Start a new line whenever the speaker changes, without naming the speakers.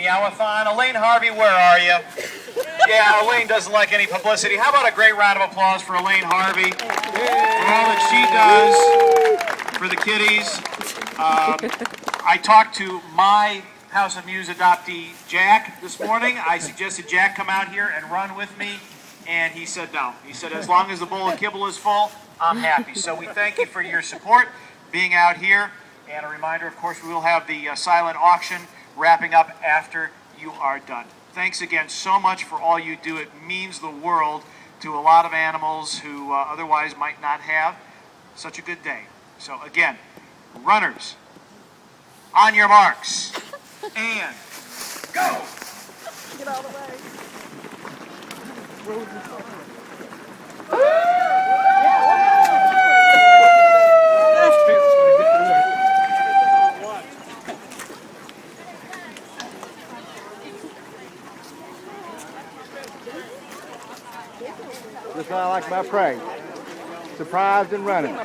Meowathon. Elaine Harvey, where are you? Yeah, Elaine doesn't like any publicity. How about a great round of applause for Elaine Harvey for all that she does for the kiddies. I talked to my House of Muse adoptee, Jack, this morning. I suggested Jack come out here and run with me, and he said no. He said, as long as the bowl of kibble is full, I'm happy. So we thank you for your support, being out here, and a reminder, of course, we will have the silent auction wrapping up after you are done. Thanks again so much for all you do. It means the world to a lot of animals who otherwise might not have such a good day. So again, runners, on your marks, and go!
Get out of the way.
Just what I like about prey. Surprised and running.